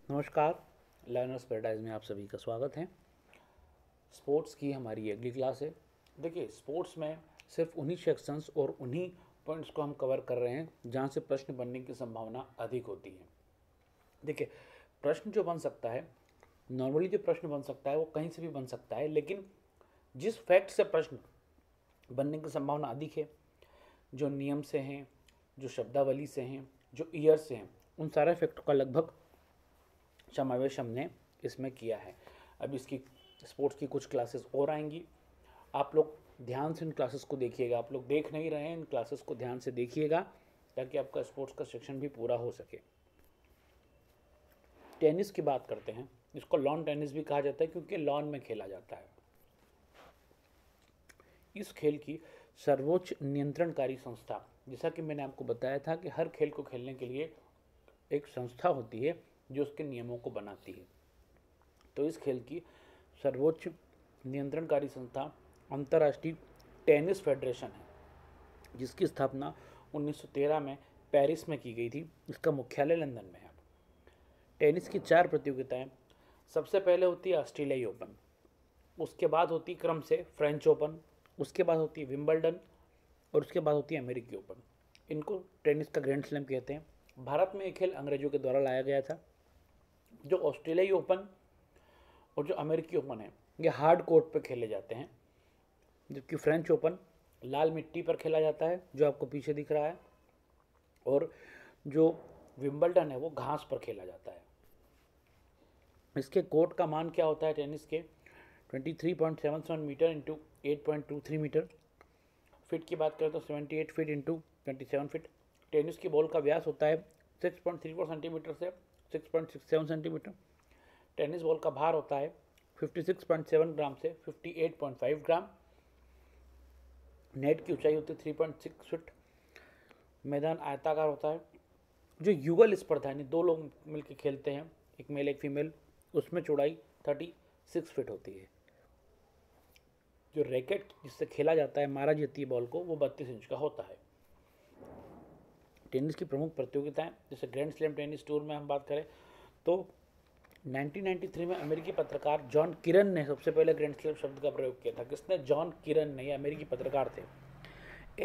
नमस्कार। Learners paradise में आप सभी का स्वागत है। स्पोर्ट्स की हमारी अगली क्लास है। देखिए, स्पोर्ट्स में सिर्फ उन्हीं सेक्शंस और उन्हीं पॉइंट्स को हम कवर कर रहे हैं जहाँ से प्रश्न बनने की संभावना अधिक होती है। देखिए, प्रश्न जो बन सकता है, नॉर्मली जो प्रश्न बन सकता है वो कहीं से भी बन सकता है, लेकिन जिस फैक्ट से प्रश्न बनने की संभावना अधिक है, जो नियम से हैं, जो शब्दावली से हैं, जो ईयर से हैं, उन सारे फैक्ट का लगभग समावेश हमने इसमें किया है। अब इसकी स्पोर्ट्स की कुछ क्लासेस और आएंगी। आप लोग ध्यान से इन क्लासेस को देखिएगा। आप लोग देख नहीं रहे हैं, इन क्लासेस को ध्यान से देखिएगा ताकि आपका स्पोर्ट्स का सेक्शन भी पूरा हो सके। टेनिस की बात करते हैं। इसको लॉन टेनिस भी कहा जाता है क्योंकि लॉन में खेला जाता है। इस खेल की सर्वोच्च नियंत्रणकारी संस्था, जैसा कि मैंने आपको बताया था कि हर खेल को खेलने के लिए एक संस्था होती है जो उसके नियमों को बनाती है। तो इस खेल की सर्वोच्च नियंत्रणकारी संस्था अंतर्राष्ट्रीय टेनिस फेडरेशन है, जिसकी स्थापना 1913 में पेरिस में की गई थी। इसका मुख्यालय लंदन में है। टेनिस की 4 प्रतियोगिताएं। सबसे पहले होती है ऑस्ट्रेलियाई ओपन, उसके बाद होती क्रम से फ्रेंच ओपन, उसके बाद होती है विंबलडन और उसके बाद होती है अमेरिकी ओपन। इनको टेनिस का ग्रैंड स्लैम कहते हैं। भारत में ये खेल अंग्रेजों के द्वारा लाया गया था। जो ऑस्ट्रेलियाई ओपन और जो अमेरिकी ओपन है, ये हार्ड कोर्ट पर खेले जाते हैं, जबकि फ्रेंच ओपन लाल मिट्टी पर खेला जाता है, जो आपको पीछे दिख रहा है, और जो विंबलडन है वो घास पर खेला जाता है। इसके कोर्ट का मान क्या होता है टेनिस के? 23.77 मीटर इंटू 8.23 मीटर। फिट की बात करें तो 78 फीट इंटू 27 फीट। टेनिस की बॉल का व्यास होता है 6.34 सेंटीमीटर से 6.67 सेंटीमीटर। टेनिस बॉल का भार होता है 56.7 ग्राम से 58.5 ग्राम। नेट की ऊंचाई होती है 3.6 फीट। मैदान आयताकार होता है। जो युगल स्पर्धा यानी दो लोग मिलकर खेलते हैं, एक मेल एक फीमेल, उसमें चौड़ाई 36 फीट होती है। जो रैकेट जिससे खेला जाता है, मारा जाती है बॉल को, वो 32 इंच का होता है। टेनिस की प्रमुख प्रतियोगिताएं, जैसे ग्रैंड स्लैम टेनिस टूर में हम बात करें तो 1993 में अमेरिकी पत्रकार जॉन किरन ने सबसे पहले ग्रैंड स्लैम शब्द का प्रयोग किया था। किसने? जॉन किरन ने। अमेरिकी पत्रकार थे।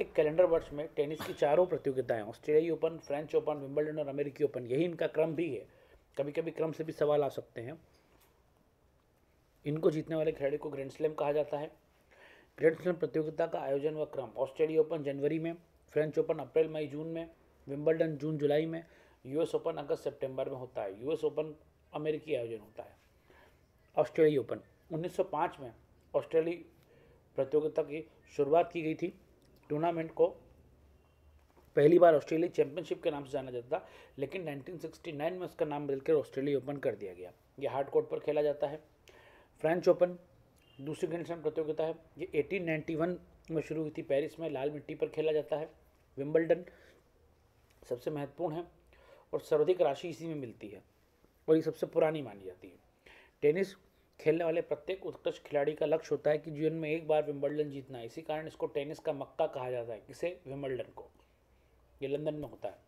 एक कैलेंडर वर्ष में टेनिस की चारों प्रतियोगिताएं, ऑस्ट्रेलियाई ओपन, फ्रेंच ओपन, विंबलडन और अमेरिकी ओपन, यही इनका क्रम भी है। कभी कभी क्रम से भी सवाल आ सकते हैं। इनको जीतने वाले खिलाड़ी को ग्रैंड स्लैम कहा जाता है। ग्रैंड स्लैम प्रतियोगिता का आयोजन व क्रम: ऑस्ट्रेलिया ओपन जनवरी में, फ्रेंच ओपन अप्रैल मई जून में, विंबलडन जून जुलाई में, यूएस ओपन अगस्त सितंबर में होता है। यूएस ओपन अमेरिकी आयोजन होता है। ऑस्ट्रेलिया ओपन 1905 में ऑस्ट्रेलिया प्रतियोगिता की शुरुआत की गई थी। टूर्नामेंट को पहली बार ऑस्ट्रेलिया चैंपियनशिप के नाम से जाना जाता था, लेकिन 1969 में उसका नाम बदलकर ऑस्ट्रेलिया ओपन कर दिया गया। ये हार्ड कोर्ट पर खेला जाता है। फ्रेंच ओपन दूसरी ग्रैंड स्लैम प्रतियोगिता है। ये 1891 में शुरू हुई थी, पेरिस में लाल मिट्टी पर खेला जाता है। विंबलडन सबसे महत्वपूर्ण है और सर्वाधिक राशि इसी में मिलती है और ये सबसे पुरानी मानी जाती है। टेनिस खेलने वाले प्रत्येक उत्कृष्ट खिलाड़ी का लक्ष्य होता है कि जीवन में एक बार विंबलडन जीतना है। इसी कारण इसको टेनिस का मक्का कहा जाता है। किसे? विंबलडन को। ये लंदन में होता है।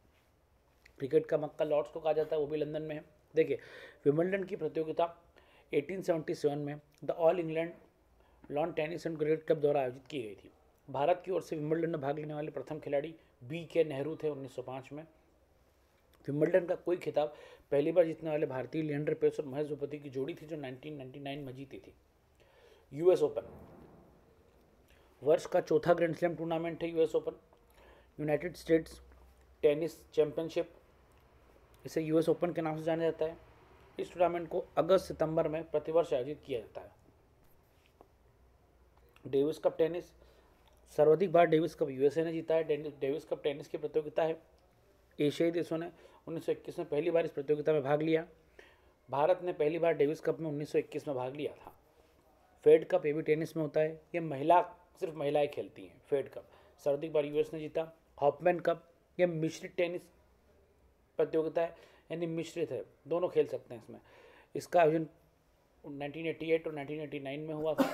क्रिकेट का मक्का लॉर्ड्स को कहा जाता है, वो भी लंदन में है। देखिए, विंबलडन की प्रतियोगिता 1877 में the all England lawn tennis and cricket club द्वारा आयोजित की गई थी। भारत की ओर से विंबलडन में भाग लेने वाले प्रथम खिलाड़ी BK नेहरू थे 1905 में। विंबलडन का कोई खिताब पहली बार जीतने वाले भारतीय लिएंडर पेस और महेश भूपति की जोड़ी थी, जो 1999 में जीती थी। यूएस ओपन वर्ष का चौथा ग्रैंड स्लैम टूर्नामेंट है। US open United states tennis championship, इसे यूएस ओपन के नाम से जाना जाता है। इस टूर्नामेंट को अगस्त सितंबर में प्रतिवर्ष आयोजित किया जाता है। डेविस कप टेनिस, सर्वाधिक बार डेविस कप यूएसए ने जीता है। डेविस कप टेनिस की प्रतियोगिता है। एशियाई देशों ने 1921 में पहली बार इस प्रतियोगिता में भाग लिया। भारत ने पहली बार डेविस कप में 1921 में भाग लिया था। फेड कप, ये भी टेनिस में होता है। ये सिर्फ महिलाएं खेलती हैं। फेड कप सर्वाधिक बार यूएस ने जीता। हॉपमैन कप, ये मिश्रित टेनिस प्रतियोगिता है, यानी मिश्रित है, दोनों खेल सकते हैं इसमें। इसका आयोजन 1988 और 1989 में हुआ था।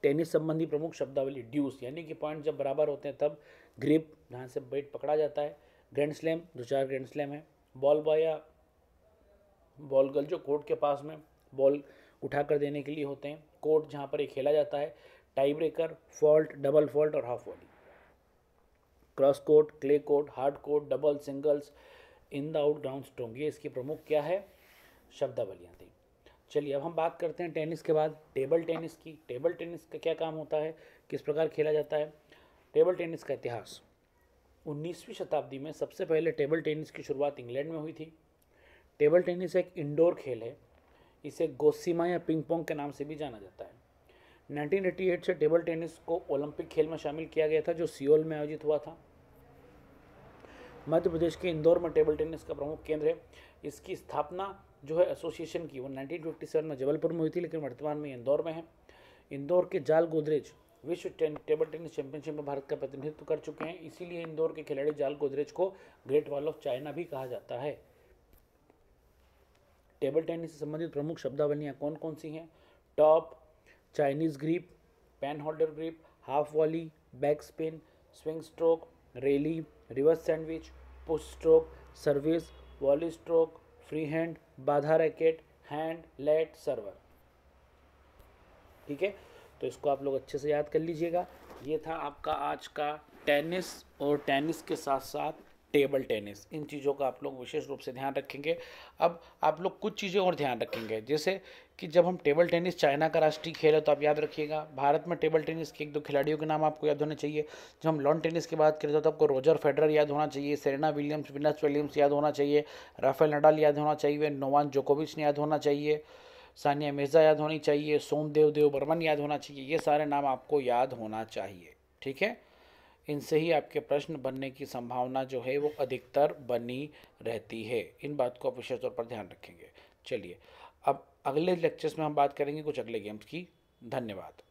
टेनिस संबंधी प्रमुख शब्दावली: ड्यूस यानी कि पॉइंट जब बराबर होते हैं तब, ग्रिप जहाँ से बैट पकड़ा जाता है, ग्रैंड स्लैम जो 4 ग्रैंड स्लैम है, बॉल बॉय या बॉल गर्ल जो कोर्ट के पास में बॉल उठा कर देने के लिए होते हैं। कोर्ट जहाँ पर ये खेला जाता है। Tie breaker, fault, double fault और half volley. Cross court, clay court, hard court, double, singles, in the out, ground strong, ये इसकी प्रमुख क्या है, शब्दावलियाँ थी। चलिए अब हम बात करते हैं टेनिस के बाद टेबल टेनिस की। टेबल टेनिस का क्या काम होता है, किस प्रकार खेला जाता है। टेबल टेनिस का इतिहास, 19वीं शताब्दी में सबसे पहले टेबल टेनिस की शुरुआत इंग्लैंड में हुई थी। टेबल टेनिस एक इंडोर खेल है। इसे गोसिमा या पिंग पोंग के नाम से भी जाना जाता है। 1988 से टेबल टेनिस को ओलंपिक खेल में शामिल किया गया था, जो सियोल में आयोजित हुआ था। मध्य प्रदेश के इंदौर में टेबल टेनिस का प्रमुख केंद्र है। इसकी स्थापना जो है एसोसिएशन की, वो 1957 में जबलपुर में हुई थी, लेकिन वर्तमान में इंदौर में है। इंदौर के जाल गोदरेज विश्व टेबल टेनिस चैंपियनशिप में भारत का प्रतिनिधित्व कर चुके हैं। इसीलिए इंदौर के खिलाड़ी जाल गोदरेज को ग्रेट वॉल ऑफ चाइना भी कहा जाता है। टेबल टेनिस से संबंधित प्रमुख शब्दावलियाँ कौन कौन सी हैं। Top, Chinese grip, pen holder grip, half volley, back spin, swing stroke, rally, reverse sandwich, push stroke, service, volley stroke, free hand, बाधा रैकेट, हैंड, लेट, सर्वर। ठीक है, तो इसको आप लोग अच्छे से याद कर लीजिएगा। ये था आपका आज का टेनिस, और टेनिस के साथ साथ टेबल टेनिस, इन चीज़ों का आप लोग विशेष रूप से ध्यान रखेंगे। अब आप लोग कुछ चीज़ें और ध्यान रखेंगे, जैसे कि जब हम टेबल टेनिस, चाइना का राष्ट्रीय खेल है, तो आप याद रखिएगा भारत में टेबल टेनिस के 1-2 खिलाड़ियों के नाम आपको याद होने चाहिए। जब हम लॉन टेनिस की बात करें तो आपको रोजर फेडरर याद होना चाहिए, सेरेना विलियम्स, विनस विलियम्स याद होना चाहिए, राफेल नडाल याद होना चाहिए, नोवाक जोकोविच याद होना चाहिए, सानिया मिर्जा याद होनी चाहिए, सोमदेव देवबर्मन याद होना चाहिए। ये सारे नाम आपको याद होना चाहिए। ठीक है, इनसे ही आपके प्रश्न बनने की संभावना जो है वो अधिकतर बनी रहती है। इन बात को आप विशेष तौर पर ध्यान रखेंगे। चलिए अब अगले लेक्चर्स में हम बात करेंगे कुछ अगले गेम्स की। धन्यवाद।